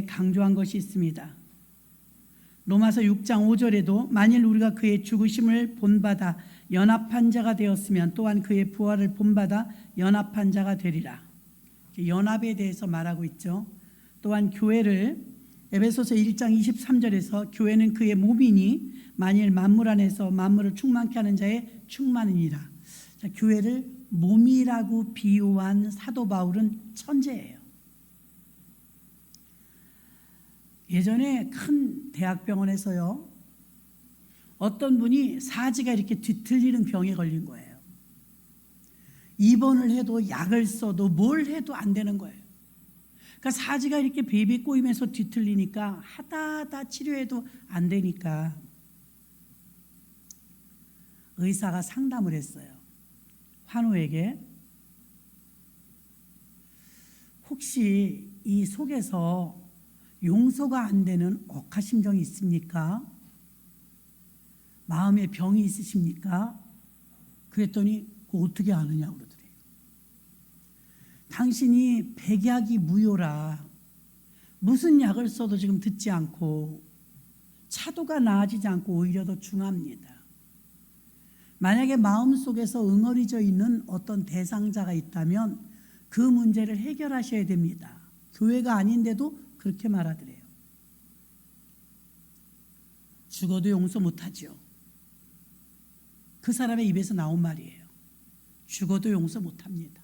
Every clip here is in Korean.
강조한 것이 있습니다. 로마서 6장 5절에도 만일 우리가 그의 죽으심을 본받아 연합한 자가 되었으면 또한 그의 부활을 본받아 연합한 자가 되리라. 연합에 대해서 말하고 있죠. 또한 교회를 에베소서 1장 23절에서 교회는 그의 몸이니 만일 만물 안에서 만물을 충만케 하는 자의 충만이니라. 교회를 몸이라고 비유한 사도 바울은 천재예요. 예전에 큰 대학병원에서요, 어떤 분이 사지가 이렇게 뒤틀리는 병에 걸린 거예요. 입원을 해도 약을 써도 뭘 해도 안 되는 거예요. 그러니까 사지가 이렇게 베이비 꼬이면서 뒤틀리니까 하다 치료해도 안 되니까 의사가 상담을 했어요. 환우에게 혹시 이 속에서 용서가 안 되는 억하심정이 있습니까? 마음에 병이 있으십니까? 그랬더니 그거 어떻게 아느냐고 그러더래요. 당신이 백약이 무효라. 무슨 약을 써도 지금 듣지 않고 차도가 나아지지 않고 오히려 더 중합니다. 만약에 마음속에서 응어리져 있는 어떤 대상자가 있다면 그 문제를 해결하셔야 됩니다. 교회가 아닌데도 그렇게 말하더래요. 죽어도 용서 못하지요. 그 사람의 입에서 나온 말이에요. 죽어도 용서 못합니다.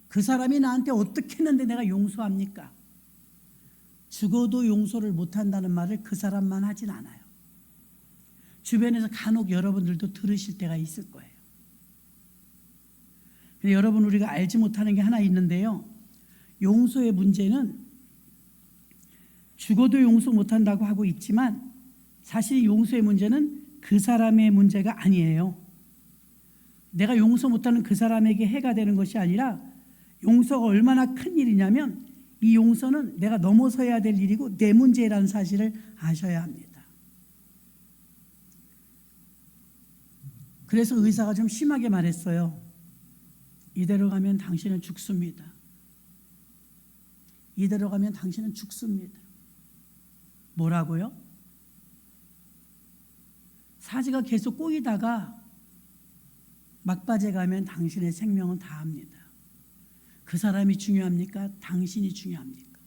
그 사람이 나한테 어떻게 했는데 내가 용서합니까? 죽어도 용서를 못한다는 말을 그 사람만 하진 않아요. 주변에서 간혹 여러분들도 들으실 때가 있을 거예요. 근데 여러분, 우리가 알지 못하는 게 하나 있는데요. 용서의 문제는 죽어도 용서 못한다고 하고 있지만 사실 용서의 문제는 그 사람의 문제가 아니에요. 내가 용서 못하는 그 사람에게 해가 되는 것이 아니라 용서가 얼마나 큰 일이냐면 이 용서는 내가 넘어서야 될 일이고 내 문제라는 사실을 아셔야 합니다. 그래서 의사가 좀 심하게 말했어요. 이대로 가면 당신은 죽습니다. 이대로 가면 당신은 죽습니다. 뭐라고요? 사지가 계속 꼬이다가 막바지에 가면 당신의 생명은 다합니다. 그 사람이 중요합니까? 당신이 중요합니까?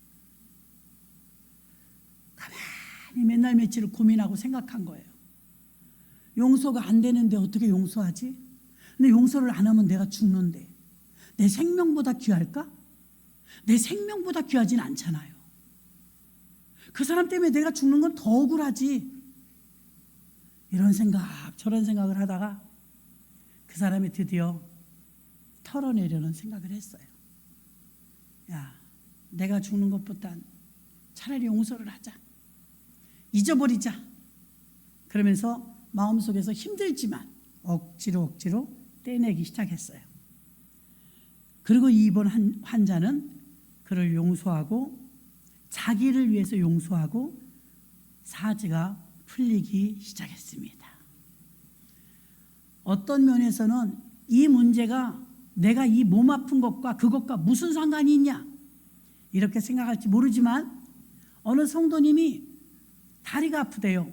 가만히 맨날 며칠을 고민하고 생각한 거예요. 용서가 안 되는데 어떻게 용서하지? 근데 용서를 안 하면 내가 죽는데 내 생명보다 귀할까? 내 생명보다 귀하진 않잖아요. 그 사람 때문에 내가 죽는 건 더 억울하지. 이런 생각, 저런 생각을 하다가 그 사람이 드디어 털어내려는 생각을 했어요. 야, 내가 죽는 것보단 차라리 용서를 하자. 잊어버리자. 그러면서 마음속에서 힘들지만 억지로 떼내기 시작했어요. 그리고 이번 환자는 그를 용서하고 자기를 위해서 용서하고 사지가 풀리기 시작했습니다. 어떤 면에서는 이 문제가 내가 이 몸 아픈 것과 그것과 무슨 상관이 있냐 이렇게 생각할지 모르지만 어느 성도님이 다리가 아프대요.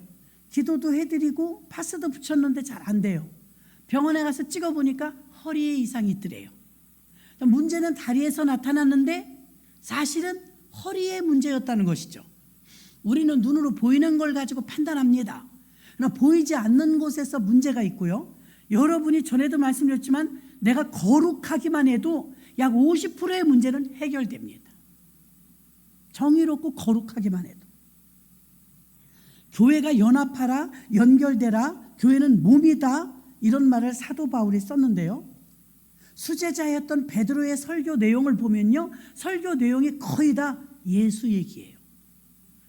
기도도 해드리고 파스도 붙였는데 잘 안 돼요. 병원에 가서 찍어보니까 허리에 이상이 있더래요. 문제는 다리에서 나타났는데 사실은 허리의 문제였다는 것이죠. 우리는 눈으로 보이는 걸 가지고 판단합니다. 그러나 보이지 않는 곳에서 문제가 있고요. 여러분이 전에도 말씀드렸지만 내가 거룩하기만 해도 약 50%의 문제는 해결됩니다. 정의롭고 거룩하기만 해도. 교회가 연합하라, 연결되라, 교회는 몸이다, 이런 말을 사도 바울이 썼는데요. 수제자였던 베드로의 설교 내용을 보면요, 설교 내용이 거의 다 예수 얘기예요.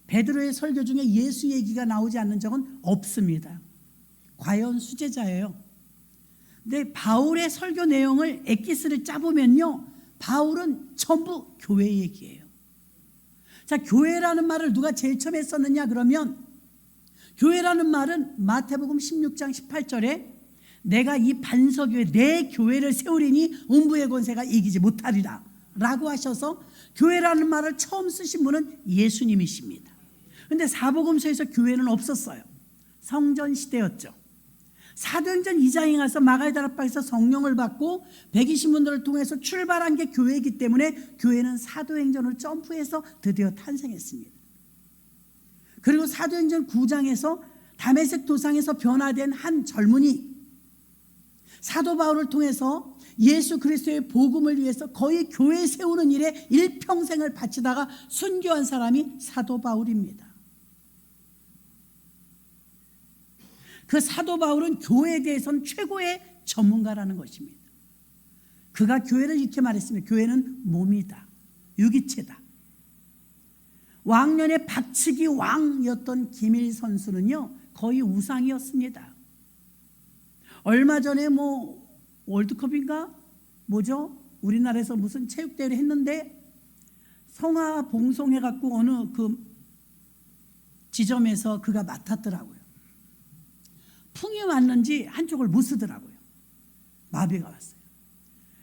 베드로의 설교 중에 예수 얘기가 나오지 않는 적은 없습니다. 과연 수제자예요. 근데 바울의 설교 내용을 엑기스를 짜보면요, 바울은 전부 교회 얘기예요. 자, 교회라는 말을 누가 제일 처음에 썼느냐 그러면 교회라는 말은 마태복음 16장 18절에 내가 이 반석 위에 내 교회를 세우리니 음부의 권세가 이기지 못하리라 라고 하셔서 교회라는 말을 처음 쓰신 분은 예수님이십니다. 그런데 사복음서에서 교회는 없었어요. 성전 시대였죠. 사도행전 2장에 가서 마가의 다락방에서 성령을 받고 120분들을 통해서 출발한 게 교회이기 때문에 교회는 사도행전을 점프해서 드디어 탄생했습니다. 그리고 사도행전 9장에서 다메섹 도상에서 변화된 한 젊은이, 사도 바울을 통해서 예수 그리스도의 복음을 위해서 거의 교회 세우는 일에 일평생을 바치다가 순교한 사람이 사도 바울입니다. 그 사도 바울은 교회에 대해서는 최고의 전문가라는 것입니다. 그가 교회를 이렇게 말했습니다. 교회는 몸이다, 유기체다. 왕년에 박치기 왕이었던 김일 선수는요 거의 우상이었습니다. 얼마 전에 월드컵인가 뭐죠? 우리나라에서 무슨 체육대회를 했는데 성화 봉송해갖고 어느 그 지점에서 그가 맡았더라고요. 풍이 왔는지 한쪽을 못 쓰더라고요. 마비가 왔어요.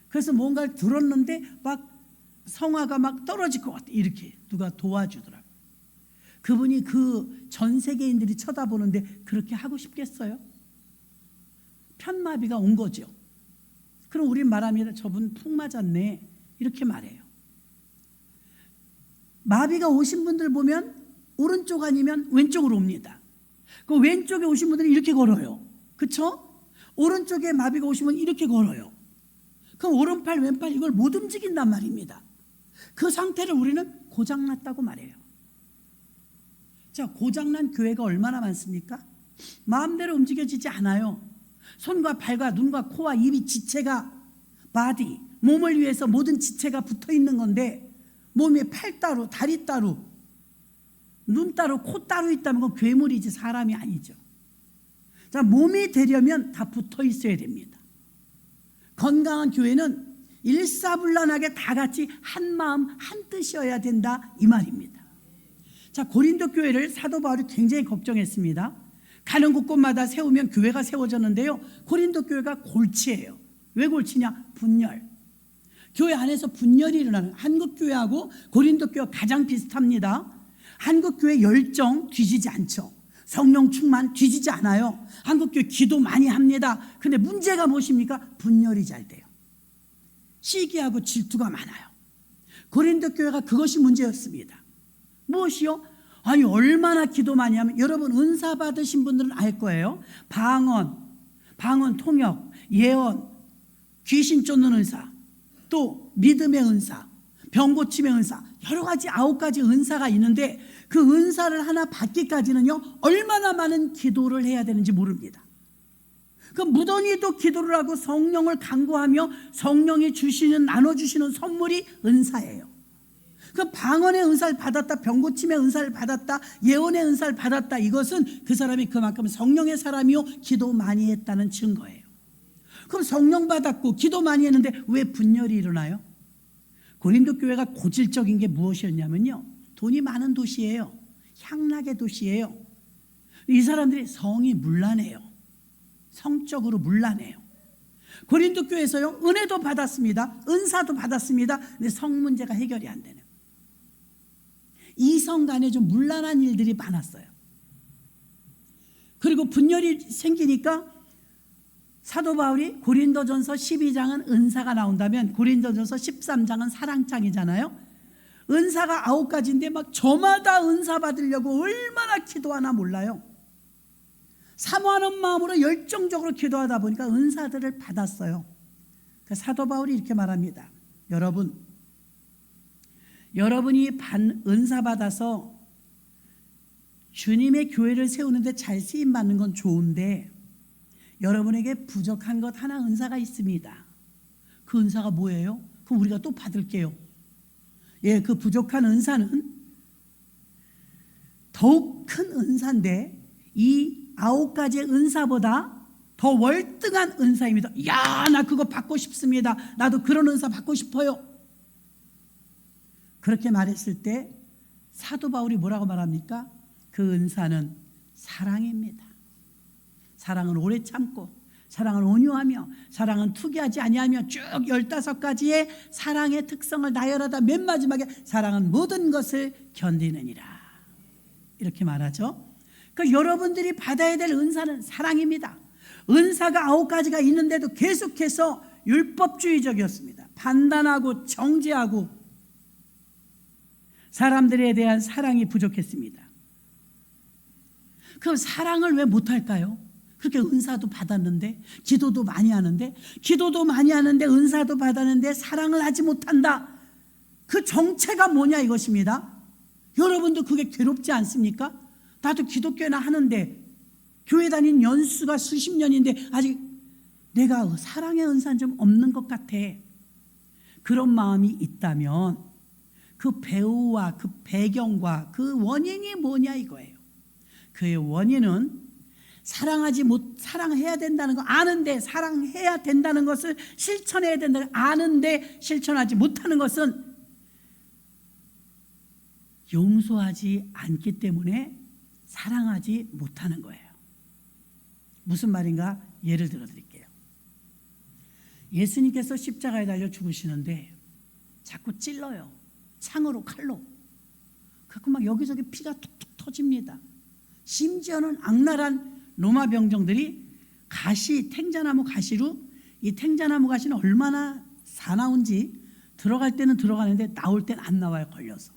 그래서 뭔가를 들었는데 막 성화가 막 떨어질 것 같아. 이렇게 누가 도와주더라고요. 그분이 그 전 세계인들이 쳐다보는데 그렇게 하고 싶겠어요? 편마비가 온 거죠. 그럼 우린 말합니다. 저분 풍 맞았네. 이렇게 말해요. 마비가 오신 분들 보면 오른쪽 아니면 왼쪽으로 옵니다. 그 왼쪽에 오신 분들은 이렇게 걸어요. 그렇죠? 오른쪽에 마비가 오시면 이렇게 걸어요. 그럼 오른팔 왼팔 이걸 못 움직인단 말입니다. 그 상태를 우리는 고장났다고 말해요. 자, 고장난 교회가 얼마나 많습니까? 마음대로 움직여지지 않아요. 손과 발과 눈과 코와 입이 지체가 바디, 몸을 위해서 모든 지체가 붙어 있는 건데 몸에 팔 따로 다리 따로 눈 따로 코 따로 있다면 그건 괴물이지 사람이 아니죠. 자, 몸이 되려면 다 붙어 있어야 됩니다. 건강한 교회는 일사불란하게 다 같이 한 마음 한 뜻이어야 된다 이 말입니다. 자, 고린도 교회를 사도 바울이 굉장히 걱정했습니다. 가는 곳곳마다 세우면 교회가 세워졌는데요, 고린도 교회가 골치예요. 왜 골치냐? 분열. 교회 안에서 분열이 일어나는, 한국 교회하고 고린도 교회가 가장 비슷합니다. 한국 교회 열정 뒤지지 않죠. 성령 충만 뒤지지 않아요. 한국 교회 기도 많이 합니다. 근데 문제가 무엇입니까? 분열이 잘 돼요. 시기하고 질투가 많아요. 고린도 교회가 그것이 문제였습니다. 무엇이요? 아니 얼마나 기도 많이 하면, 여러분 은사 받으신 분들은 알 거예요. 방언 통역, 예언, 귀신 쫓는 은사, 또 믿음의 은사, 병 고침의 은사, 여러 가지 9가지 은사가 있는데 그 은사를 하나 받기까지는요 얼마나 많은 기도를 해야 되는지 모릅니다. 그 무던히도 기도를 하고 성령을 간구하며 성령이 주시는, 나눠주시는 선물이 은사예요. 그 방언의 은사를 받았다, 병 고침의 은사를 받았다, 예언의 은사를 받았다, 이것은 그 사람이 그만큼 성령의 사람이요 기도 많이 했다는 증거예요. 그럼 성령 받았고 기도 많이 했는데 왜 분열이 일어나요? 고린도 교회가 고질적인 게 무엇이었냐면요, 돈이 많은 도시예요. 향락의 도시예요. 이 사람들이 성이 문란해요. 성적으로 문란해요. 고린도 교회에서요 은혜도 받았습니다. 은사도 받았습니다. 근데 성 문제가 해결이 안 되는, 이성 간에 좀 문란한 일들이 많았어요. 그리고 분열이 생기니까 사도 바울이 고린도전서 12장은 은사가 나온다면 고린도전서 13장은 사랑장이잖아요. 은사가 9가지인데 막 저마다 은사 받으려고 얼마나 기도하나 몰라요. 사모하는 마음으로 열정적으로 기도하다 보니까 은사들을 받았어요. 그 사도 바울이 이렇게 말합니다. 여러분이 은사 받아서 주님의 교회를 세우는데 잘 쓰임받는 건 좋은데 여러분에게 부족한 것 하나 은사가 있습니다. 그 은사가 뭐예요? 그럼 우리가 또 받을게요. 예, 그 부족한 은사는 더욱 큰 은사인데 이 9가지의 은사보다 더 월등한 은사입니다. 야, 나 그거 받고 싶습니다. 나도 그런 은사 받고 싶어요. 그렇게 말했을 때 사도 바울이 뭐라고 말합니까? 그 은사는 사랑입니다. 사랑은 오래 참고, 사랑은 온유하며 사랑은 투기하지 아니하며 쭉 15가지의 사랑의 특성을 나열하다 맨 마지막에 사랑은 모든 것을 견디느니라 이렇게 말하죠. 그러니까 여러분들이 받아야 될 은사는 사랑입니다. 은사가 9가지가 있는데도 계속해서 율법주의적이었습니다. 판단하고 정죄하고 사람들에 대한 사랑이 부족했습니다. 그럼 사랑을 왜 못할까요? 그렇게 은사도 받았는데 기도도 많이 하는데 은사도 받았는데 사랑을 하지 못한다. 그 정체가 뭐냐 이것입니다. 여러분도 그게 괴롭지 않습니까? 나도 기독교나 하는데 교회 다닌 연수가 수십 년인데 아직 내가 사랑의 은사는 좀 없는 것 같아. 그런 마음이 있다면 그 배우와 그 배경과 그 원인이 뭐냐 이거예요. 그의 원인은 사랑해야 된다는 거 아는데 사랑해야 된다는 것을 실천해야 된다는 거 아는데 실천하지 못하는 것은 용서하지 않기 때문에 사랑하지 못하는 거예요. 무슨 말인가 예를 들어 드릴게요. 예수님께서 십자가에 달려 죽으시는데 자꾸 찔러요. 창으로 칼로. 그래서 막 여기저기 피가 툭툭 터집니다. 심지어는 악랄한 로마 병정들이 탱자나무 가시로 이 탱자나무 가시는 얼마나 사나운지 들어갈 때는 들어가는데 나올 때는 안 나와요. 걸려서.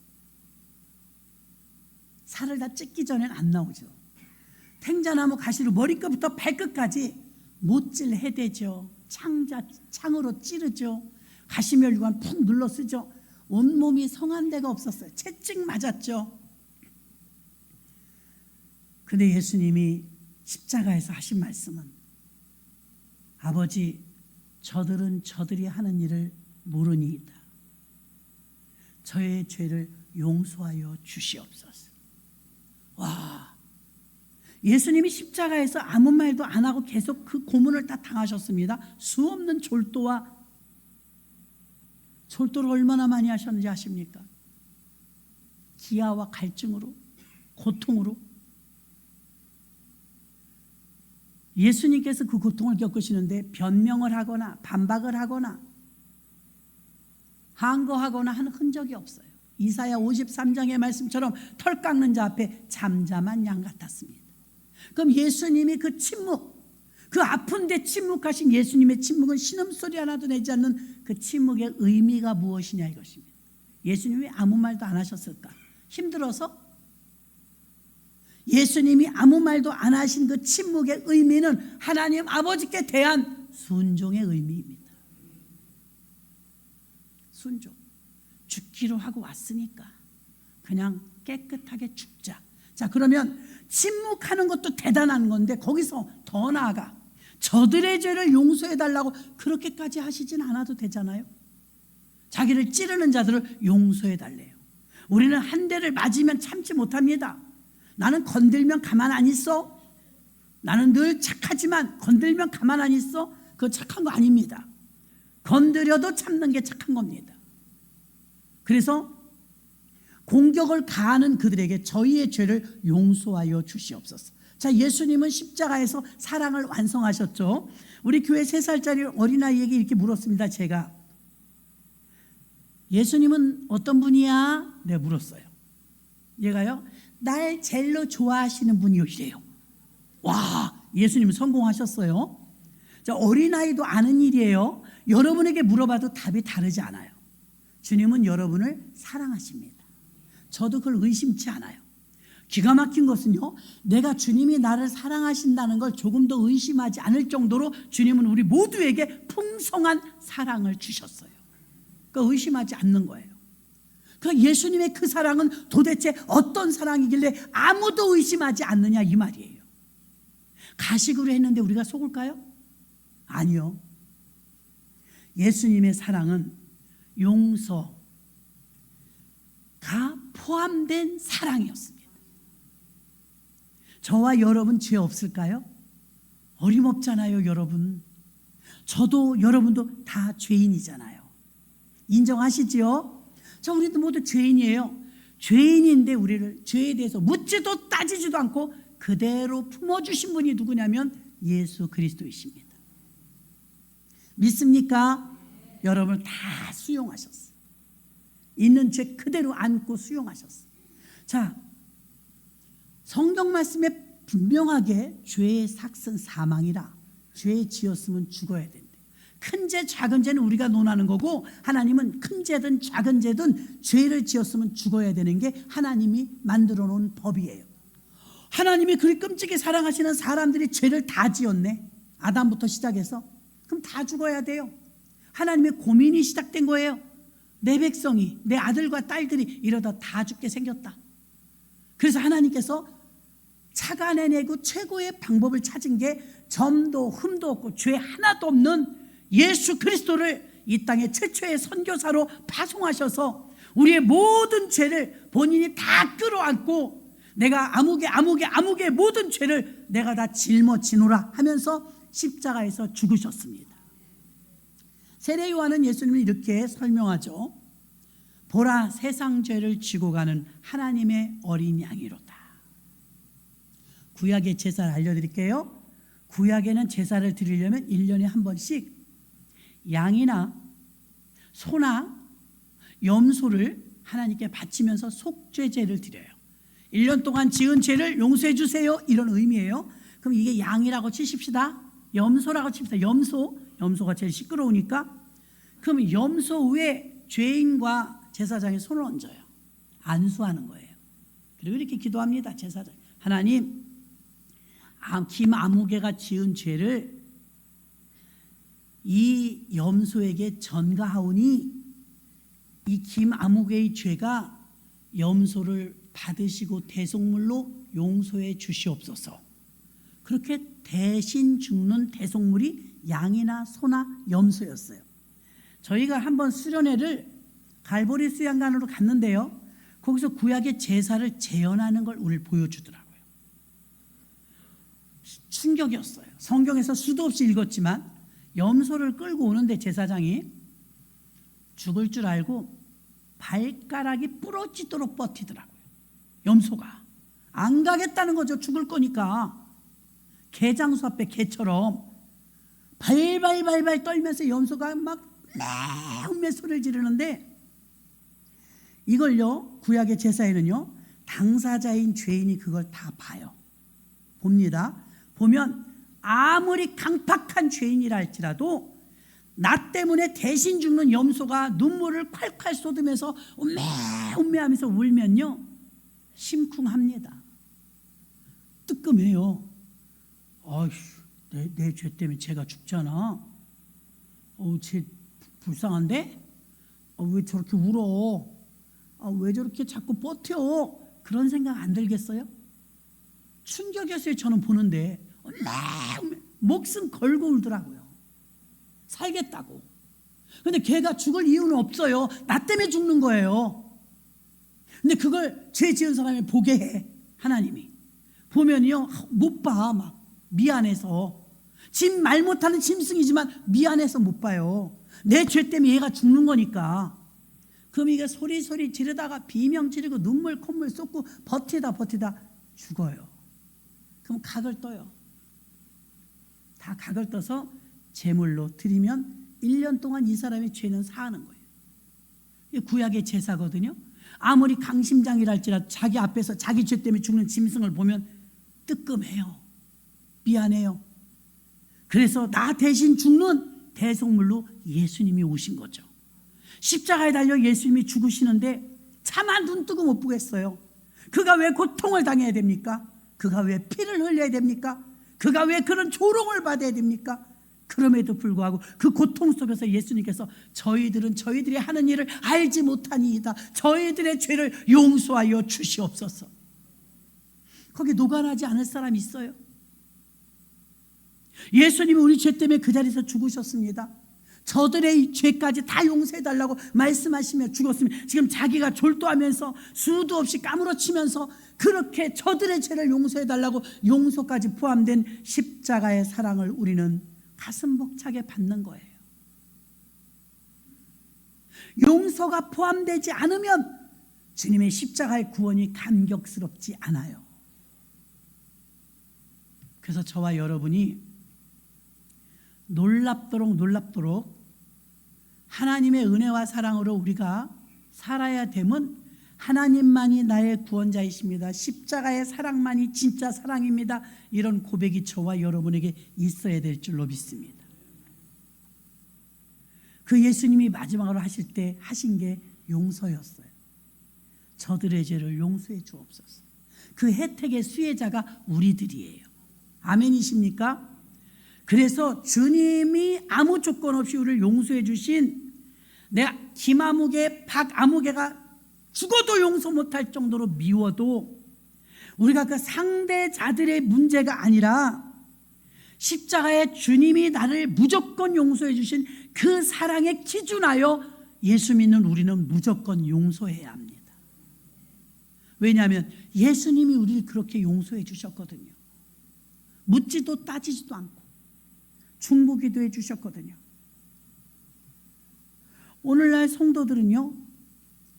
살을 다 찢기 전엔 안 나오죠. 탱자나무 가시로 머리끝부터 발끝까지 못질 해대죠. 창으로 찌르죠. 가시멸관 푹 눌러 쓰죠. 온몸이 성한 데가 없었어요. 채찍 맞았죠. 근데 예수님이 십자가에서 하신 말씀은 아버지 저들은 저들이 하는 일을 모르니이다. 저의 죄를 용서하여 주시옵소서. 와, 예수님이 십자가에서 아무 말도 안 하고 계속 그 고문을 다 당하셨습니다. 수없는 졸도를 얼마나 많이 하셨는지 아십니까? 기아와 갈증으로, 고통으로. 예수님께서 그 고통을 겪으시는데 변명을 하거나 반박을 하거나 항거하거나 하는 흔적이 없어요. 이사야 53장의 말씀처럼 털 깎는 자 앞에 잠잠한 양 같았습니다. 그럼 예수님이 그 침묵, 그 아픈데 침묵하신 예수님의 침묵은 신음소리 하나도 내지 않는 그 침묵의 의미가 무엇이냐 이것입니다. 예수님이 아무 말도 안 하셨을까? 힘들어서? 예수님이 아무 말도 안 하신 그 침묵의 의미는 하나님 아버지께 대한 순종의 의미입니다. 순종. 죽기로 하고 왔으니까 그냥 깨끗하게 죽자. 자, 그러면 침묵하는 것도 대단한 건데 거기서 더 나아가 저들의 죄를 용서해달라고 그렇게까지 하시진 않아도 되잖아요. 자기를 찌르는 자들을 용서해달래요. 우리는 한 대를 맞으면 참지 못합니다. 나는 건들면 가만 안 있어. 나는 늘 착하지만 건들면 가만 안 있어. 그거 착한 거 아닙니다. 건드려도 참는 게 착한 겁니다. 그래서 공격을 가하는 그들에게 저희의 죄를 용서하여 주시옵소서. 자, 예수님은 십자가에서 사랑을 완성하셨죠. 우리 교회 3살짜리 어린아이에게 이렇게 물었습니다. 제가 예수님은 어떤 분이야? 내가 물었어요. 얘가요, 날 제일로 좋아하시는 분이요 이래요. 와, 예수님은 성공하셨어요. 자, 어린아이도 아는 일이에요. 여러분에게 물어봐도 답이 다르지 않아요. 주님은 여러분을 사랑하십니다. 저도 그걸 의심치 않아요. 기가 막힌 것은요, 내가 주님이 나를 사랑하신다는 걸 조금 더 의심하지 않을 정도로 주님은 우리 모두에게 풍성한 사랑을 주셨어요. 그러니까 의심하지 않는 거예요. 그 예수님의 그 사랑은 도대체 어떤 사랑이길래 아무도 의심하지 않느냐 이 말이에요. 가식으로 했는데 우리가 속을까요? 아니요. 예수님의 사랑은 용서가 포함된 사랑이었습니다. 저와 여러분 죄 없을까요? 어림없잖아요, 여러분. 저도 여러분도 다 죄인이잖아요. 인정하시지요? 저 우리도 모두 죄인이에요. 죄인인데 우리를 죄에 대해서 묻지도 따지지도 않고 그대로 품어주신 분이 누구냐면 예수 그리스도이십니다. 믿습니까? 여러분 다 수용하셨어요. 있는 죄 그대로 안고 수용하셨어요. 자, 성경 말씀에 분명하게 죄의 삭은 사망이라, 죄 지었으면 죽어야 된대. 큰 죄 작은 죄는 우리가 논하는 거고, 하나님은 큰 죄든 작은 죄든 죄를 지었으면 죽어야 되는 게 하나님이 만들어 놓은 법이에요. 하나님이 그리 끔찍히 사랑하시는 사람들이 죄를 다 지었네. 아담부터 시작해서. 그럼 다 죽어야 돼요. 하나님의 고민이 시작된 거예요. 내 백성이, 내 아들과 딸들이 이러다 다 죽게 생겼다. 그래서 하나님께서 착안해내고 최고의 방법을 찾은 게 점도 흠도 없고 죄 하나도 없는 예수 그리스도를 이 땅의 최초의 선교사로 파송하셔서 우리의 모든 죄를 본인이 다 끌어안고, 내가 아무개 모든 죄를 내가 다 짊어지노라 하면서 십자가에서 죽으셨습니다. 세례 요한은 예수님을 이렇게 설명하죠. 보라, 세상 죄를 지고 가는 하나님의 어린 양이로다. 구약의 제사를 알려드릴게요. 구약에는 제사를 드리려면 1년에 한 번씩 양이나 소나 염소를 하나님께 바치면서 속죄제를 드려요. 1년 동안 지은 죄를 용서해 주세요, 이런 의미예요. 그럼 이게 양이라고 치십시다. 염소라고 칩시다. 염소가 제일 시끄러우니까. 그럼 염소 위에 죄인과 제사장이 손을 얹어요. 안수하는 거예요. 그리고 이렇게 기도합니다. 제사장, 하나님, 김 아무개가 지은 죄를 이 염소에게 전가하오니 이 김 아무개의 죄가 염소를 받으시고 대속물로 용서해 주시옵소서. 그렇게 대신 죽는 대속물이 양이나 소나 염소였어요. 저희가 한번 수련회를 갈보리 수양관으로 갔는데요, 거기서 구약의 제사를 재현하는 걸 우리를 보여주더라고요. 충격이었어요. 성경에서 수도 없이 읽었지만 염소를 끌고 오는데 제사장이 죽을 줄 알고 발가락이 부러지도록 버티더라고요. 염소가 안 가겠다는 거죠. 죽을 거니까. 개장수 앞에 개처럼 발발발발 떨면서 염소가 막 매운매 소리를 지르는데, 이걸요, 구약의 제사에는요, 당사자인 죄인이 그걸 다 봐요. 봅니다. 보면 아무리 강팍한 죄인이라 할지라도 나 때문에 대신 죽는 염소가 눈물을 콸콸 쏟으면서 음매하면서 울면요, 심쿵합니다. 뜨끔해요. 내 죄 때문에 쟤가 죽잖아. 쟤 불쌍한데? 왜 저렇게 울어? 왜 저렇게 자꾸 버텨? 그런 생각 안 들겠어요? 충격이었어요. 저는 보는데 목숨 걸고 울더라고요. 살겠다고. 근데 걔가 죽을 이유는 없어요. 나 때문에 죽는 거예요. 근데 그걸 죄 지은 사람이 보게 해. 하나님이 보면요, 못 봐. 막 미안해서. 짐 말 못하는 짐승이지만 미안해서 못 봐요. 내 죄 때문에 얘가 죽는 거니까. 그럼 이게 소리 지르다가 비명 지르고 눈물 콧물 쏟고 버티다 죽어요. 그럼 각을 떠요. 다 각을 떠서 제물로 드리면 1년 동안 이 사람의 죄는 사하는 거예요. 이게 구약의 제사거든요. 아무리 강심장이랄지라도 자기 앞에서 자기 죄 때문에 죽는 짐승을 보면 뜨끔해요. 미안해요. 그래서 나 대신 죽는 대속물로 예수님이 오신 거죠. 십자가에 달려 예수님이 죽으시는데 차마 눈 뜨고 못 보겠어요. 그가 왜 고통을 당해야 됩니까? 그가 왜 피를 흘려야 됩니까? 그가 왜 그런 조롱을 받아야 됩니까? 그럼에도 불구하고 그 고통 속에서 예수님께서 저희들이 하는 일을 알지 못하니이다. 저희들의 죄를 용서하여 주시옵소서. 거기 노관하지 않을 사람이 있어요? 예수님이 우리 죄 때문에 그 자리에서 죽으셨습니다. 저들의 죄까지 다 용서해달라고 말씀하시며 죽었으면 지금 자기가 졸도하면서 수도 없이 까무러치면서 그렇게 저들의 죄를 용서해달라고 용서까지 포함된 십자가의 사랑을 우리는 가슴 벅차게 받는 거예요. 용서가 포함되지 않으면 주님의 십자가의 구원이 감격스럽지 않아요. 그래서 저와 여러분이 놀랍도록 하나님의 은혜와 사랑으로 우리가 살아야 됨은 하나님만이 나의 구원자이십니다. 십자가의 사랑만이 진짜 사랑입니다. 이런 고백이 저와 여러분에게 있어야 될 줄로 믿습니다. 그 예수님이 마지막으로 하실 때 하신 게 용서였어요. 저들의 죄를 용서해 주옵소서. 그 혜택의 수혜자가 우리들이에요. 아멘이십니까? 그래서 주님이 아무 조건 없이 우리를 용서해 주신 내 김아무개, 박아무개가 죽어도 용서 못할 정도로 미워도 우리가 그 상대자들의 문제가 아니라 십자가에 주님이 나를 무조건 용서해 주신 그 사랑에 기준하여 예수 믿는 우리는 무조건 용서해야 합니다. 왜냐하면 예수님이 우리를 그렇게 용서해 주셨거든요. 묻지도 따지지도 않고 중보기도 해 주셨거든요. 오늘날 성도들은요,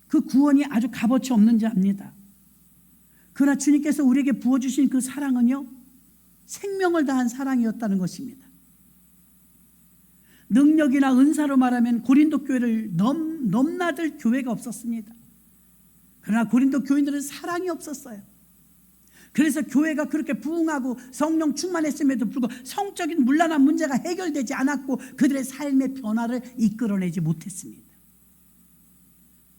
그 구원이 아주 값어치 없는지 압니다. 그러나 주님께서 우리에게 부어주신 그 사랑은요, 생명을 다한 사랑이었다는 것입니다. 능력이나 은사로 말하면 고린도 교회를 넘나들 교회가 없었습니다. 그러나 고린도 교인들은 사랑이 없었어요. 그래서 교회가 그렇게 부흥하고 성령 충만했음에도 불구하고 성적인 문란한 문제가 해결되지 않았고 그들의 삶의 변화를 이끌어내지 못했습니다.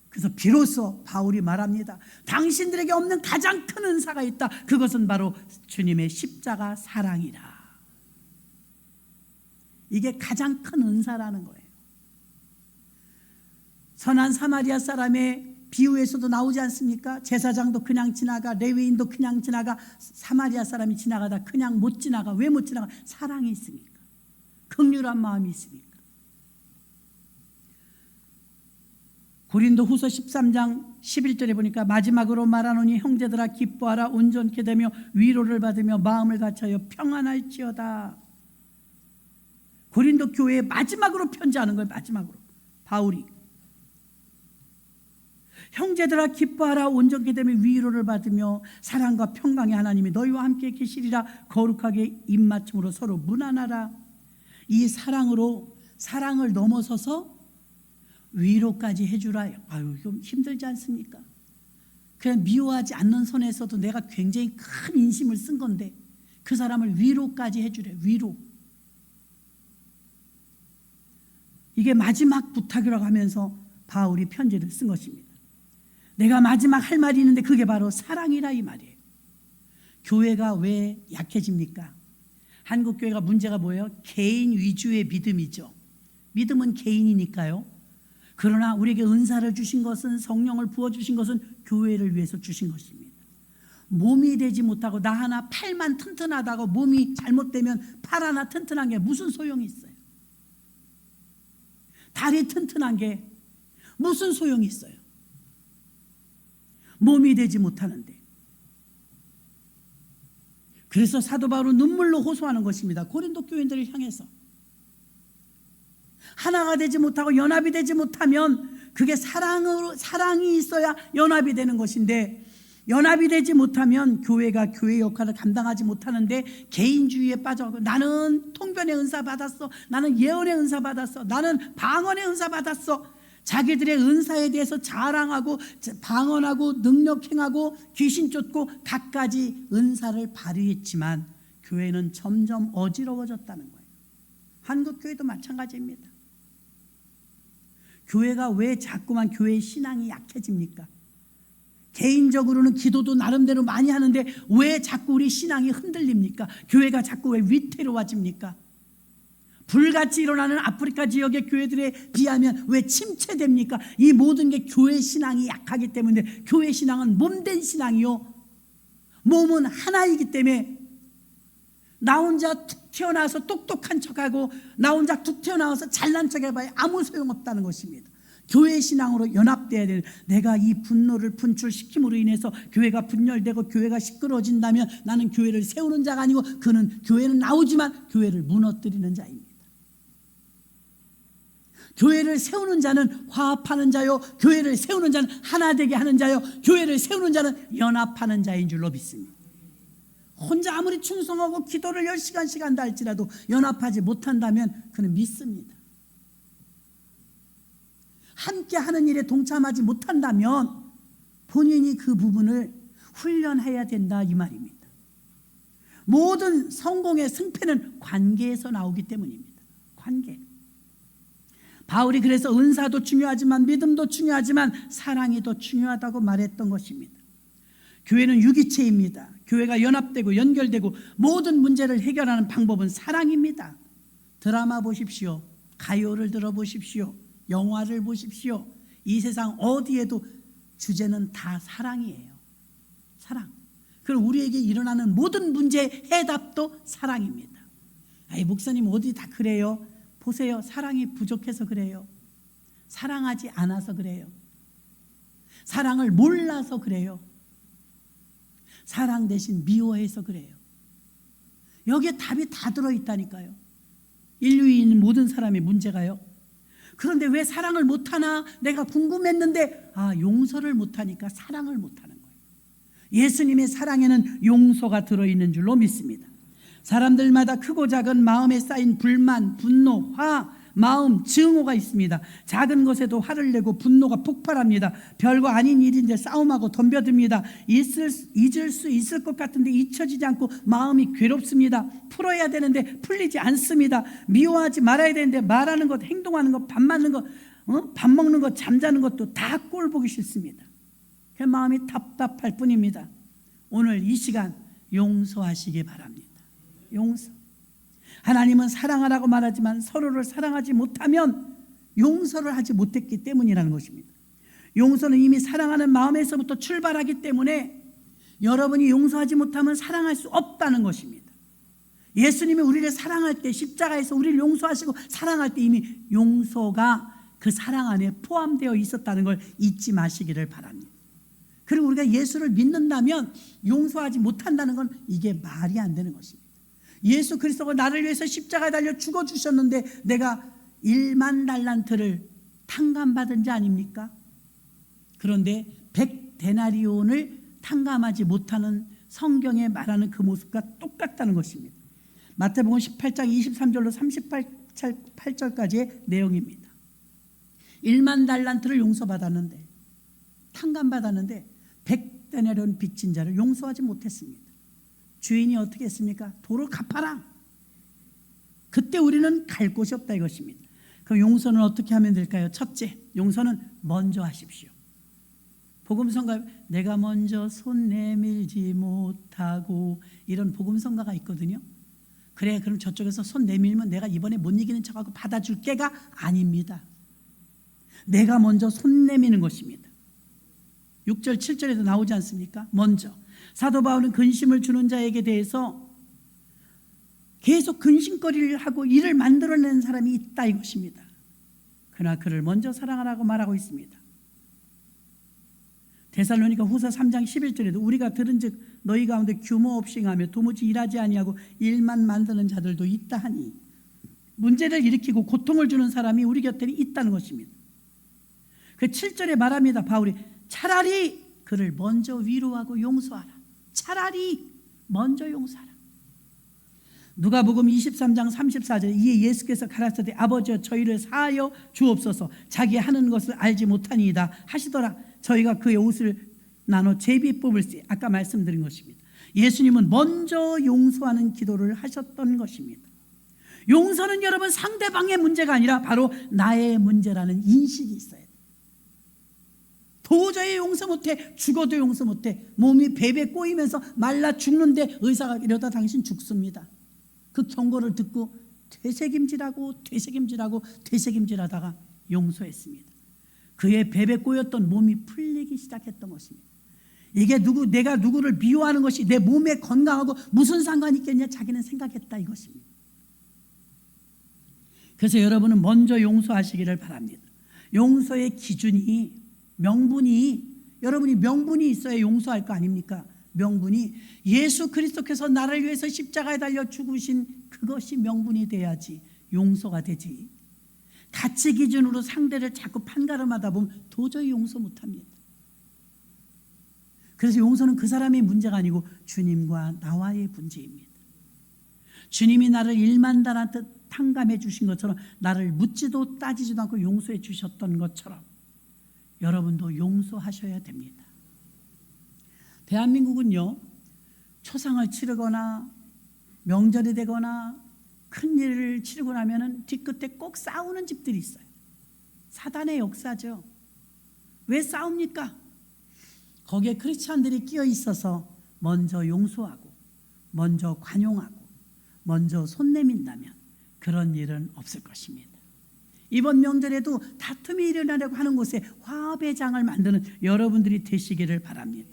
그래서 비로소 바울이 말합니다. 당신들에게 없는 가장 큰 은사가 있다. 그것은 바로 주님의 십자가 사랑이라. 이게 가장 큰 은사라는 거예요. 선한 사마리아 사람의 비유에서도 나오지 않습니까? 제사장도 그냥 지나가, 레위인도 그냥 지나가, 사마리아 사람이 지나가다 그냥 못 지나가. 왜 못 지나가? 사랑이 있으니까, 긍휼한 마음이 있으니까. 고린도 후서 13장 11절에 보니까 마지막으로 말하노니 형제들아 기뻐하라. 온전케 되며 위로를 받으며 마음을 같이하여 평안할지어다. 고린도 교회에 마지막으로 편지하는 거예요. 마지막으로 바울이. 형제들아 기뻐하라. 온전케 되며 위로를 받으며 사랑과 평강의 하나님이 너희와 함께 계시리라. 거룩하게 입맞춤으로 서로 문안하라. 이 사랑으로, 사랑을 넘어서서 위로까지 해주라. 아유, 좀 힘들지 않습니까? 그냥 미워하지 않는 선에서도 내가 굉장히 큰 인심을 쓴 건데 그 사람을 위로까지 해주래. 위로. 이게 마지막 부탁이라고 하면서 바울이 편지를 쓴 것입니다. 내가 마지막 할 말이 있는데 그게 바로 사랑이라 이 말이에요. 교회가 왜 약해집니까? 한국 교회가 문제가 뭐예요? 개인 위주의 믿음이죠. 믿음은 개인이니까요. 그러나 우리에게 은사를 주신 것은, 성령을 부어주신 것은 교회를 위해서 주신 것입니다. 몸이 되지 못하고 나 하나 팔만 튼튼하다고 몸이 잘못되면 팔 하나 튼튼한 게 무슨 소용이 있어요? 다리 튼튼한 게 무슨 소용이 있어요? 몸이 되지 못하는데. 그래서 사도 바울은 눈물로 호소하는 것입니다. 고린도 교인들을 향해서. 하나가 되지 못하고 연합이 되지 못하면 그게 사랑이 있어야 연합이 되는 것인데, 연합이 되지 못하면 교회가 교회 역할을 감당하지 못하는데 개인주의에 빠져가고 나는 통변의 은사 받았어, 나는 예언의 은사 받았어, 나는 방언의 은사 받았어. 자기들의 은사에 대해서 자랑하고 방언하고 능력행하고 귀신 쫓고 갖가지 은사를 발휘했지만 교회는 점점 어지러워졌다는 거예요. 한국 교회도 마찬가지입니다. 교회가 왜 자꾸만 교회의 신앙이 약해집니까? 개인적으로는 기도도 나름대로 많이 하는데 왜 자꾸 우리 신앙이 흔들립니까? 교회가 자꾸 왜 위태로워집니까? 불같이 일어나는 아프리카 지역의 교회들에 비하면 왜 침체됩니까? 이 모든 게 교회 신앙이 약하기 때문에. 교회 신앙은 몸된 신앙이요, 몸은 하나이기 때문에 나 혼자 툭 튀어나와서 똑똑한 척하고 나 혼자 툭 튀어나와서 잘난 척해봐야 아무 소용없다는 것입니다. 교회 신앙으로 연합돼야 되는, 내가 이 분노를 분출시킴으로 인해서 교회가 분열되고 교회가 시끄러워진다면 나는 교회를 세우는 자가 아니고 그는 교회는 나오지만 교회를 무너뜨리는 자입니다. 교회를 세우는 자는 화합하는 자요, 교회를 세우는 자는 하나 되게 하는 자요, 교회를 세우는 자는 연합하는 자인 줄로 믿습니다. 혼자 아무리 충성하고 기도를 10시간씩 한다 할지라도 연합하지 못한다면 그는 믿습니다. 함께 하는 일에 동참하지 못한다면 본인이 그 부분을 훈련해야 된다 이 말입니다. 모든 성공의 승패는 관계에서 나오기 때문입니다. 관계. 바울이 그래서 은사도 중요하지만 믿음도 중요하지만 사랑이 더 중요하다고 말했던 것입니다. 교회는 유기체입니다. 교회가 연합되고 연결되고 모든 문제를 해결하는 방법은 사랑입니다. 드라마 보십시오. 가요를 들어보십시오. 영화를 보십시오. 이 세상 어디에도 주제는 다 사랑이에요. 사랑. 그리고 우리에게 일어나는 모든 문제의 해답도 사랑입니다. 아이, 목사님 어디 다 그래요? 보세요. 사랑이 부족해서 그래요. 사랑하지 않아서 그래요. 사랑을 몰라서 그래요. 사랑 대신 미워해서 그래요. 여기에 답이 다 들어있다니까요. 인류에 있는 모든 사람의 문제가요. 그런데 왜 사랑을 못하나 내가 궁금했는데 용서를 못하니까 사랑을 못하는 거예요. 예수님의 사랑에는 용서가 들어있는 줄로 믿습니다. 사람들마다 크고 작은 마음에 쌓인 불만, 분노, 화, 마음, 증오가 있습니다. 작은 것에도 화를 내고 분노가 폭발합니다. 별거 아닌 일인데 싸움하고 덤벼듭니다. 잊을 수 있을 것 같은데 잊혀지지 않고 마음이 괴롭습니다. 풀어야 되는데 풀리지 않습니다. 미워하지 말아야 되는데 말하는 것, 행동하는 것, 밥 맞는 것, 밥 먹는 것, 잠자는 것도 다 꼴 보기 싫습니다. 그 마음이 답답할 뿐입니다. 오늘 이 시간 용서하시기 바랍니다. 용서. 하나님은 사랑하라고 말하지만 서로를 사랑하지 못하면 용서를 하지 못했기 때문이라는 것입니다. 용서는 이미 사랑하는 마음에서부터 출발하기 때문에 여러분이 용서하지 못하면 사랑할 수 없다는 것입니다. 예수님이 우리를 사랑할 때 십자가에서 우리를 용서하시고 사랑할 때 이미 용서가 그 사랑 안에 포함되어 있었다는 걸 잊지 마시기를 바랍니다. 그리고 우리가 예수를 믿는다면 용서하지 못한다는 건 이게 말이 안 되는 것입니다. 예수 그리스도가 나를 위해서 십자가에 달려 죽어주셨는데 내가 1만 달란트를 탕감받은 자 아닙니까? 그런데 100데나리온을 탕감하지 못하는 성경에 말하는 그 모습과 똑같다는 것입니다. 마태복음 18장 23절로 38절까지의 내용입니다. 1만 달란트를 용서받았는데 탕감받았는데 100데나리온 빚진 자를 용서하지 못했습니다. 주인이 어떻게 했습니까? 도로 갚아라. 그때 우리는 갈 곳이 없다 이것입니다. 그럼 용서는 어떻게 하면 될까요? 첫째, 용서는 먼저 하십시오. 복음성가 내가 먼저 손 내밀지 못하고 이런 복음성가가 있거든요. 그래, 그럼 저쪽에서 손 내밀면 내가 이번에 못 이기는 척하고 받아줄게가 아닙니다. 내가 먼저 손 내미는 것입니다. 6절 7절에도 나오지 않습니까? 먼저. 사도 바울은 근심을 주는 자에게 대해서 계속 근심거리를 하고 일을 만들어내는 사람이 있다 이것입니다. 그러나 그를 먼저 사랑하라고 말하고 있습니다. 데살로니가 후서 3장 11절에도 우리가 들은즉 너희 가운데 규모 없이 행하며 도무지 일하지 아니하고 일만 만드는 자들도 있다 하니 문제를 일으키고 고통을 주는 사람이 우리 곁에 있다는 것입니다. 그 7절에 말합니다. 바울이 차라리 그를 먼저 위로하고 용서하라. 차라리 먼저 용서하라. 누가복음 23장 34절에 이에 예수께서 가라사대 아버지여 저희를 사하여 주옵소서 자기 하는 것을 알지 못하니이다 하시더라. 저희가 그의 옷을 나눠 제비 뽑을세. 아까 말씀드린 것입니다. 예수님은 먼저 용서하는 기도를 하셨던 것입니다. 용서는 여러분 상대방의 문제가 아니라 바로 나의 문제라는 인식이 있어야 돼요. 도저히 용서 못해. 죽어도 용서 못해. 몸이 베베 꼬이면서 말라 죽는데 의사가 이러다 당신 죽습니다. 그 경고를 듣고 되새김질하다가 용서했습니다. 그의 베베 꼬였던 몸이 풀리기 시작했던 것입니다. 이게 내가 누구를 미워하는 것이 내 몸에 건강하고 무슨 상관이 있겠냐 자기는 생각했다 이것입니다. 그래서 여러분은 먼저 용서하시기를 바랍니다. 용서의 기준이 여러분이 명분이 있어야 용서할 거 아닙니까? 명분이 예수 그리스도께서 나를 위해서 십자가에 달려 죽으신 그것이 명분이 돼야지 용서가 되지. 가치 기준으로 상대를 자꾸 판가름하다 보면 도저히 용서 못합니다. 그래서 용서는 그 사람의 문제가 아니고 주님과 나와의 문제입니다. 주님이 나를 1만 달란트 탕감해 주신 것처럼 나를 묻지도 따지지도 않고 용서해 주셨던 것처럼 여러분도 용서하셔야 됩니다. 대한민국은요, 초상을 치르거나 명절이 되거나 큰일을 치르고 나면 뒤끝에 꼭 싸우는 집들이 있어요. 사단의 역사죠. 왜 싸웁니까? 거기에 크리스찬들이 끼어 있어서 먼저 용서하고 먼저 관용하고 먼저 손 내민다면 그런 일은 없을 것입니다. 이번 명절에도 다툼이 일어나려고 하는 곳에 화합의 장을 만드는 여러분들이 되시기를 바랍니다.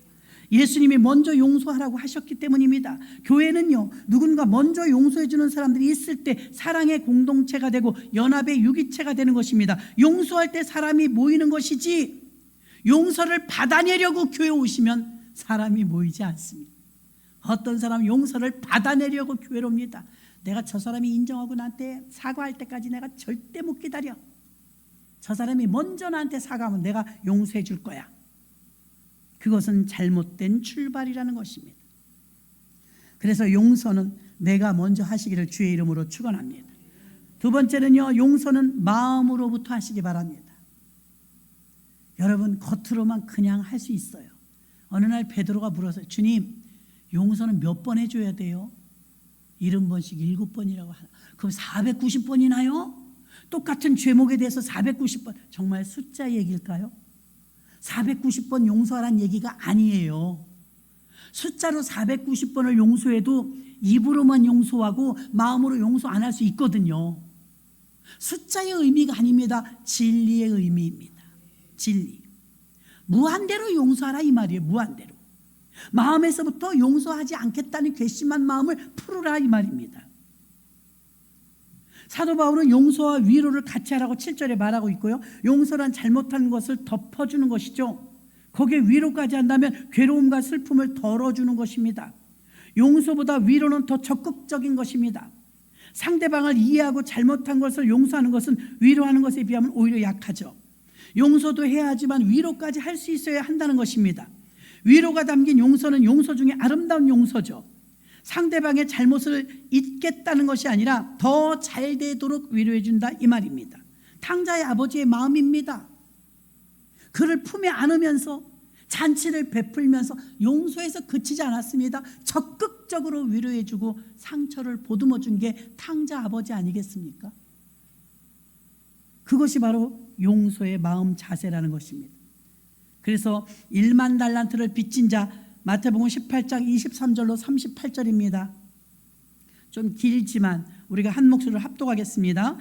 예수님이 먼저 용서하라고 하셨기 때문입니다. 교회는요, 누군가 먼저 용서해 주는 사람들이 있을 때 사랑의 공동체가 되고 연합의 유기체가 되는 것입니다. 용서할 때 사람이 모이는 것이지 용서를 받아내려고 교회 오시면 사람이 모이지 않습니다. 어떤 사람은 용서를 받아내려고 교회로 옵니다. 내가 저 사람이 인정하고 나한테 사과할 때까지 내가 절대 못 기다려. 저 사람이 먼저 나한테 사과하면 내가 용서해 줄 거야. 그것은 잘못된 출발이라는 것입니다. 그래서 용서는 내가 먼저 하시기를 주의 이름으로 축원합니다. 두 번째는요, 용서는 마음으로부터 하시기 바랍니다. 여러분, 겉으로만 그냥 할 수 있어요. 어느 날 베드로가 물었어요. 주님, 용서는 몇 번 해줘야 돼요? 70번씩 7번이라고 하나. 그럼 490번이나요? 똑같은 죄목에 대해서 490번. 정말 숫자 얘기일까요? 490번 용서하라는 얘기가 아니에요. 숫자로 490번을 용서해도 입으로만 용서하고 마음으로 용서 안 할 수 있거든요. 숫자의 의미가 아닙니다. 진리의 의미입니다. 진리. 무한대로 용서하라 이 말이에요. 무한대로. 마음에서부터 용서하지 않겠다는 괘씸한 마음을 풀으라 이 말입니다. 사도 바울은 용서와 위로를 같이 하라고 7절에 말하고 있고요. 용서란 잘못한 것을 덮어주는 것이죠. 거기에 위로까지 한다면 괴로움과 슬픔을 덜어주는 것입니다. 용서보다 위로는 더 적극적인 것입니다. 상대방을 이해하고 잘못한 것을 용서하는 것은 위로하는 것에 비하면 오히려 약하죠. 용서도 해야 하지만 위로까지 할 수 있어야 한다는 것입니다. 위로가 담긴 용서는 용서 중에 아름다운 용서죠. 상대방의 잘못을 잊겠다는 것이 아니라 더 잘 되도록 위로해 준다 이 말입니다. 탕자의 아버지의 마음입니다. 그를 품에 안으면서 잔치를 베풀면서 용서해서 그치지 않았습니다. 적극적으로 위로해 주고 상처를 보듬어 준 게 탕자 아버지 아니겠습니까? 그것이 바로 용서의 마음 자세라는 것입니다. 그래서 1만 달란트를 빚진 자, 마태복음 18장 23절로 38절입니다. 좀 길지만 우리가 한 목소리로 합독하겠습니다.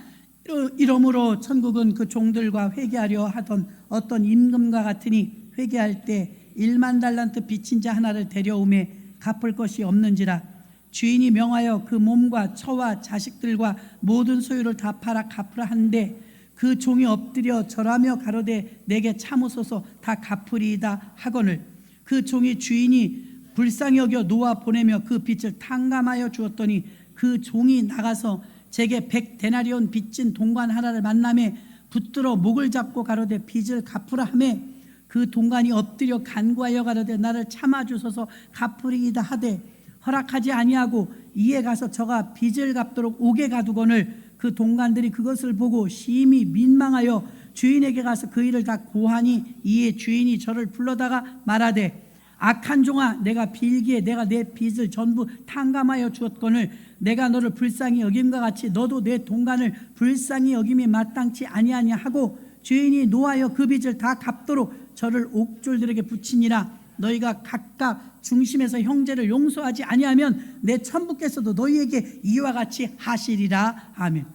이러므로 천국은 그 종들과 회개하려 하던 어떤 임금과 같으니 회개할 때 1만 달란트 빚진 자 하나를 데려오매 갚을 것이 없는지라. 주인이 명하여 그 몸과 처와 자식들과 모든 소유를 다 팔아 갚으라 하는데 그 종이 엎드려 절하며 가로되 내게 참으소서 다 갚으리이다 하거늘 그 종이 주인이 불쌍히 여겨 놓아 보내며 그 빚을 탕감하여 주었더니 그 종이 나가서 제게 100데나리온 빚진 동관 하나를 만나매 붙들어 목을 잡고 가로되 빚을 갚으라 하매 그 동관이 엎드려 간구하여 가로되 나를 참아주소서 갚으리이다 하되 허락하지 아니하고 이에 가서 저가 빚을 갚도록 옥에 가두거늘 그 동관들이 그것을 보고 심히 민망하여 주인에게 가서 그 일을 다 고하니 이에 주인이 저를 불러다가 말하되 악한 종아 내가 빌기에 내가 내 빚을 전부 탕감하여 주었거늘 내가 너를 불쌍히 여김과 같이 너도 내 동관을 불쌍히 여김이 마땅치 아니하냐 하고 주인이 노하여 그 빚을 다 갚도록 저를 옥졸들에게 붙이니라. 너희가 각각 중심에서 형제를 용서하지 아니하면 내 천부께서도 너희에게 이와 같이 하시리라. 아멘.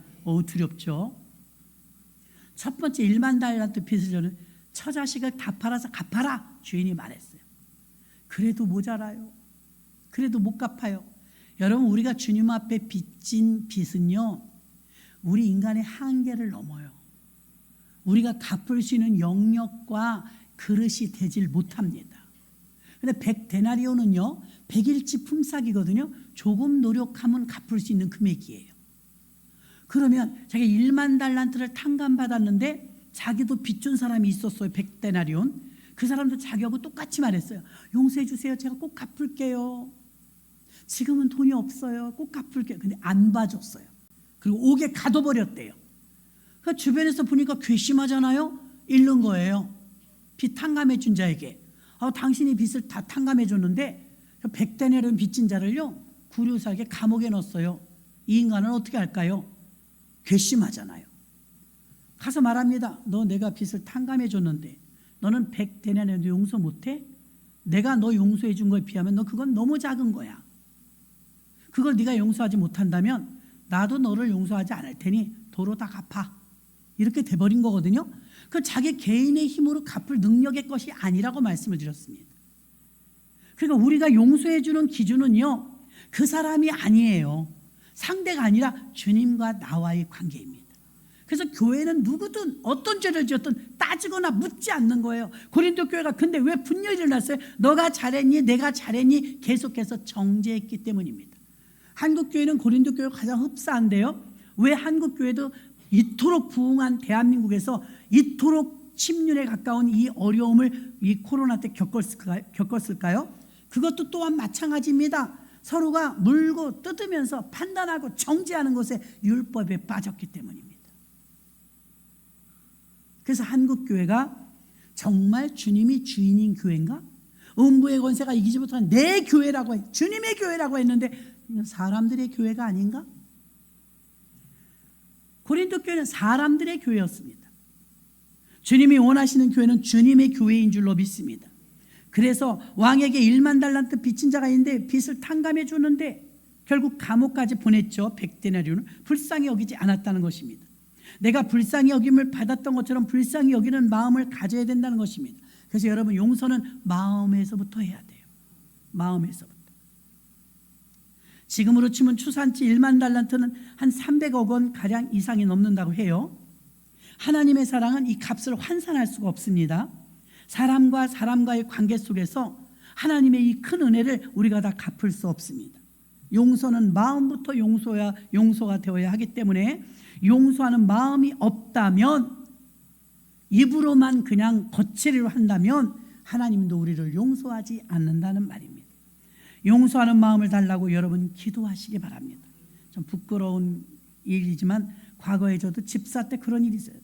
두렵죠. 첫 번째 1만 달란트 빚을 저는 처자식을 다 팔아서 갚아라 주인이 말했어요. 그래도 모자라요. 그래도 못 갚아요. 여러분, 우리가 주님 앞에 빚진 빚은요, 우리 인간의 한계를 넘어요. 우리가 갚을 수 있는 영역과 그릇이 되질 못합니다. 근데 100데나리온은요 100일치 품삯이거든요. 조금 노력하면 갚을 수 있는 금액이에요. 그러면 자기가 1만 달란트를 탕감받았는데 자기도 빚준 사람이 있었어요. 100데나리온. 그 사람도 자기하고 똑같이 말했어요. 용서해 주세요. 제가 꼭 갚을게요. 지금은 돈이 없어요. 꼭 갚을게요. 근데 안 봐줬어요. 그리고 옥에 가둬버렸대요. 그 주변에서 보니까 괘씸하잖아요. 잃는 거예요. 빚 탕감해 준 자에게. 당신이 빚을 다 탕감해 줬는데 100데나리온 빚진 자를요, 구류사에게 감옥에 넣었어요. 이 인간은 어떻게 할까요? 괘씸하잖아요. 가서 말합니다. 너 내가 빚을 탕감해 줬는데 너는 100데나리온도 용서 못해? 내가 너 용서해 준 거에 비하면 너 그건 너무 작은 거야. 그걸 네가 용서하지 못한다면 나도 너를 용서하지 않을 테니 도로 다 갚아. 이렇게 돼버린 거거든요. 그 자기 개인의 힘으로 갚을 능력의 것이 아니라고 말씀을 드렸습니다. 그러니까 우리가 용서해 주는 기준은요, 그 사람이 아니에요. 상대가 아니라 주님과 나와의 관계입니다. 그래서 교회는 누구든 어떤 죄를 지었든 따지거나 묻지 않는 거예요. 고린도 교회가 근데 왜 분열이 일어났어요? 너가 잘했니? 내가 잘했니? 계속해서 정죄했기 때문입니다. 한국 교회는 고린도 교회가 가장 흡사한데요. 왜 한국 교회도 이토록 부흥한 대한민국에서 이토록 침륜에 가까운 이 어려움을 이 코로나 때 겪었을까요? 그것도 또한 마찬가지입니다. 서로가 물고 뜯으면서 판단하고 정죄하는 것에 율법에 빠졌기 때문입니다. 그래서 한국 교회가 정말 주님이 주인인 교회인가? 음부의 권세가 이기지 못한 내 교회라고 주님의 교회라고 했는데 사람들의 교회가 아닌가? 고린도 교회는 사람들의 교회였습니다. 주님이 원하시는 교회는 주님의 교회인 줄로 믿습니다. 그래서 왕에게 1만 달란트 빚진 자가 있는데 빚을 탕감해 줬는데 결국 감옥까지 보냈죠. 100데나리온을 불쌍히 여기지 않았다는 것입니다. 내가 불쌍히 여김을 받았던 것처럼 불쌍히 여기는 마음을 가져야 된다는 것입니다. 그래서 여러분, 용서는 마음에서부터 해야 돼요. 마음에서부터. 지금으로 치면 추산치 1만 달란트는 한 300억 원 가량 이상이 넘는다고 해요. 하나님의 사랑은 이 값을 환산할 수가 없습니다. 사람과 사람과의 관계 속에서 하나님의 이 큰 은혜를 우리가 다 갚을 수 없습니다. 용서는 마음부터 용서가 되어야 하기 때문에 용서하는 마음이 없다면, 입으로만 그냥 겉처리로 한다면 하나님도 우리를 용서하지 않는다는 말입니다. 용서하는 마음을 달라고 여러분 기도하시기 바랍니다. 좀 부끄러운 일이지만 과거에 저도 집사 때 그런 일이 있어요.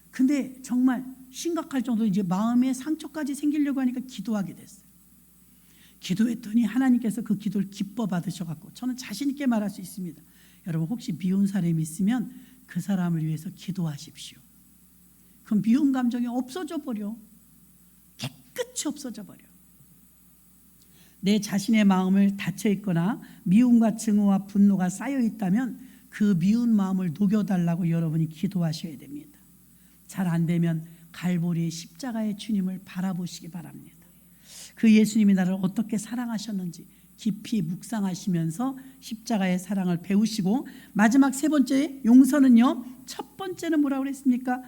근데 정말 심각할 정도로 이제 마음에 상처까지 생기려고 하니까 기도하게 됐어요. 기도했더니 하나님께서 그 기도를 기뻐 받으셔갖고 저는 자신 있게 말할 수 있습니다. 여러분, 혹시 미운 사람이 있으면 그 사람을 위해서 기도하십시오. 그 미운 감정이 없어져 버려. 깨끗이 없어져 버려. 내 자신의 마음을 닫혀 있거나 미움과 증오와 분노가 쌓여 있다면 그 미운 마음을 녹여달라고 여러분이 기도하셔야 됩니다. 잘 안 되면 갈보리의 십자가의 주님을 바라보시기 바랍니다. 그 예수님이 나를 어떻게 사랑하셨는지 깊이 묵상하시면서 십자가의 사랑을 배우시고, 마지막 세 번째 용서는요, 첫 번째는 뭐라고 그랬습니까?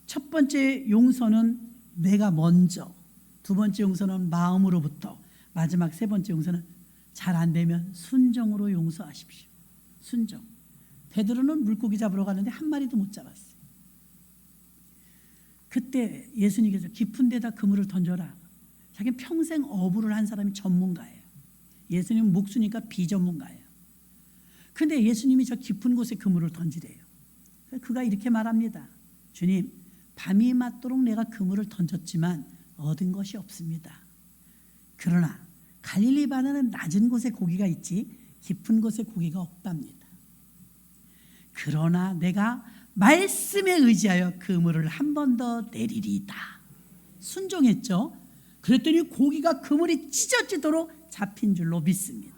첫 번째 용서는 내가 먼저, 두 번째 용서는 마음으로부터, 마지막 세 번째 용서는 잘 안 되면 순종으로 용서하십시오. 순종. 베드로는 물고기 잡으러 가는데 한 마리도 못 잡았어요. 그때 예수님께서 깊은 데다 그물을 던져라. 자기는 평생 어부를 한 사람이 전문가예요. 예수님은 목수니까 비전문가예요. 근데 예수님이 저 깊은 곳에 그물을 던지래요. 그가 이렇게 말합니다. 주님, 밤이 맞도록 내가 그물을 던졌지만 얻은 것이 없습니다. 그러나 갈릴리 바다는 낮은 곳에 고기가 있지 깊은 곳에 고기가 없답니다. 그러나 내가 말씀에 의지하여 그물을 한 번 더 내리리이다. 순종했죠. 그랬더니 고기가 그물이 찢어지도록 잡힌 줄로 믿습니다.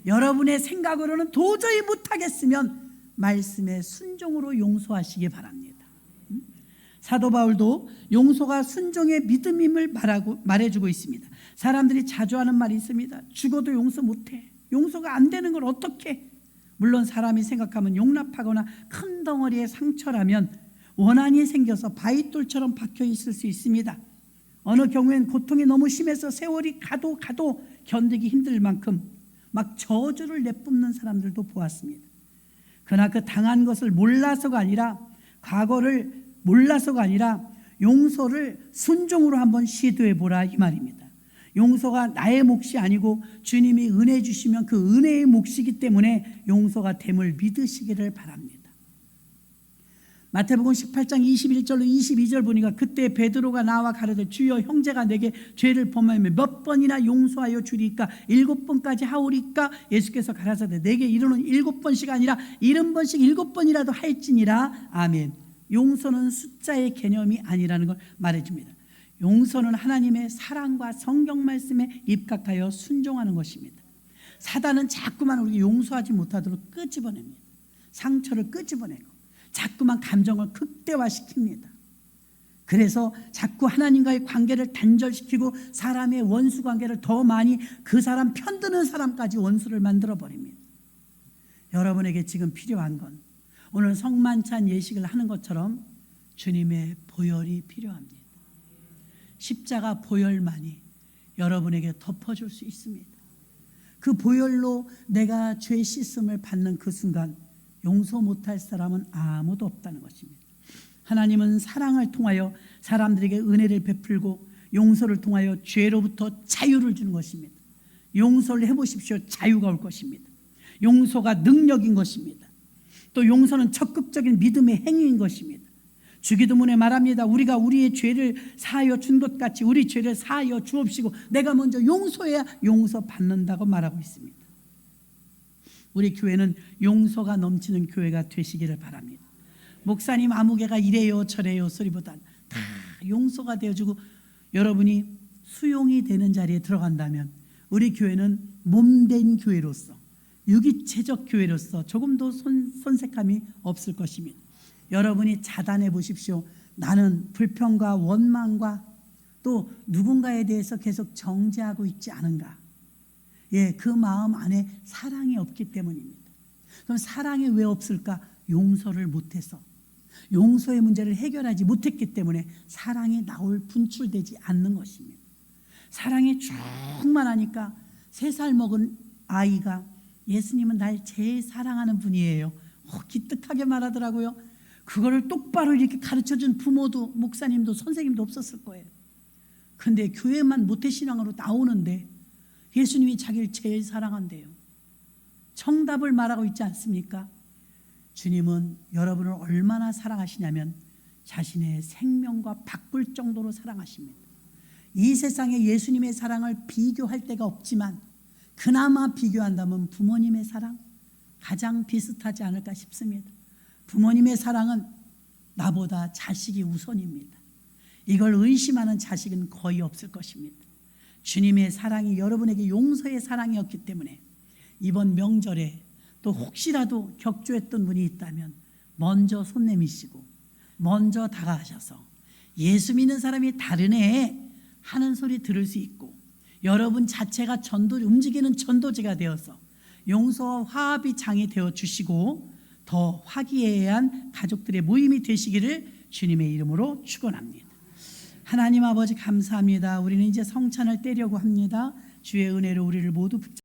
여러분의 생각으로는 도저히 못하겠으면 말씀에 순종으로 용서하시기 바랍니다. 사도 바울도 용서가 순종의 믿음임을 말해주고 있습니다. 사람들이 자주 하는 말이 있습니다. 죽어도 용서 못해. 용서가 안 되는 걸 어떻게? 물론 사람이 생각하면 용납하거나 큰 덩어리의 상처라면 원한이 생겨서 바위돌처럼 박혀 있을 수 있습니다. 어느 경우엔 고통이 너무 심해서 세월이 가도 견디기 힘들 만큼 막 저주를 내뿜는 사람들도 보았습니다. 그러나 그 당한 것을 몰라서가 아니라, 과거를 몰라서가 아니라 용서를 순종으로 한번 시도해 보라 이 말입니다. 용서가 나의 몫이 아니고 주님이 은혜 주시면 그 은혜의 몫이기 때문에 용서가 됨을 믿으시기를 바랍니다. 마태복음 18장 21절로 22절 보니까 그때 베드로가 나와 가로되 주여 형제가 내게 죄를 범하면 몇 번이나 용서하여 주리까 7번까지 하오리까 예수께서 가라사대 내게 이르는 7번씩 아니라 70번씩 7번이라도 할지니라. 아멘. 용서는 숫자의 개념이 아니라는 걸 말해줍니다. 용서는 하나님의 사랑과 성경 말씀에 입각하여 순종하는 것입니다. 사단은 자꾸만 우리가 용서하지 못하도록 끄집어냅니다. 상처를 끄집어내고 자꾸만 감정을 극대화시킵니다. 그래서 자꾸 하나님과의 관계를 단절시키고 사람의 원수 관계를 더 많이 그 사람 편드는 사람까지 원수를 만들어버립니다. 여러분에게 지금 필요한 건 오늘 성만찬 예식을 하는 것처럼 주님의 보혈이 필요합니다. 십자가 보혈만이 여러분에게 덮어줄 수 있습니다. 그 보혈로 내가 죄 씻음을 받는 그 순간 용서 못할 사람은 아무도 없다는 것입니다. 하나님은 사랑을 통하여 사람들에게 은혜를 베풀고 용서를 통하여 죄로부터 자유를 주는 것입니다. 용서를 해보십시오. 자유가 올 것입니다. 용서가 능력인 것입니다. 또 용서는 적극적인 믿음의 행위인 것입니다. 주기도문에 말합니다. 우리가 우리의 죄를 사하여 준 것 같이 우리 죄를 사하여 주옵시고 내가 먼저 용서해야 용서받는다고 말하고 있습니다. 우리 교회는 용서가 넘치는 교회가 되시기를 바랍니다. 목사님 아무개가 이래요 저래요 소리보다 다 용서가 되어주고 여러분이 수용이 되는 자리에 들어간다면 우리 교회는 몸된 교회로서 유기체적 교회로서 조금도 손색함이 없을 것입니다. 여러분이 자단해 보십시오. 나는 불평과 원망과 또 누군가에 대해서 계속 정죄하고 있지 않은가? 예, 그 마음 안에 사랑이 없기 때문입니다. 그럼 사랑이 왜 없을까? 용서를 못해서 용서의 문제를 해결하지 못했기 때문에 사랑이 분출되지 않는 것입니다. 사랑이 충만하니까 3살 먹은 아이가 예수님은 날 제일 사랑하는 분이에요. 기특하게 말하더라고요. 그거를 똑바로 이렇게 가르쳐준 부모도 목사님도 선생님도 없었을 거예요. 그런데 교회만 모태신앙으로 나오는데 예수님이 자기를 제일 사랑한대요. 정답을 말하고 있지 않습니까? 주님은 여러분을 얼마나 사랑하시냐면 자신의 생명과 바꿀 정도로 사랑하십니다. 이 세상에 예수님의 사랑을 비교할 데가 없지만 그나마 비교한다면 부모님의 사랑 가장 비슷하지 않을까 싶습니다. 부모님의 사랑은 나보다 자식이 우선입니다. 이걸 의심하는 자식은 거의 없을 것입니다. 주님의 사랑이 여러분에게 용서의 사랑이었기 때문에 이번 명절에 또 혹시라도 격조했던 분이 있다면 먼저 손 내미시고 먼저 다가가셔서 예수 믿는 사람이 다르네 하는 소리 들을 수 있고 여러분 자체가 움직이는 전도지가 되어서 용서와 화합이 장이 되어 주시고 더 화기애애한 가족들의 모임이 되시기를 주님의 이름으로 축원합니다. 하나님 아버지 감사합니다. 우리는 이제 성찬을 떼려고 합니다. 주의 은혜로 우리를 모두 붙잡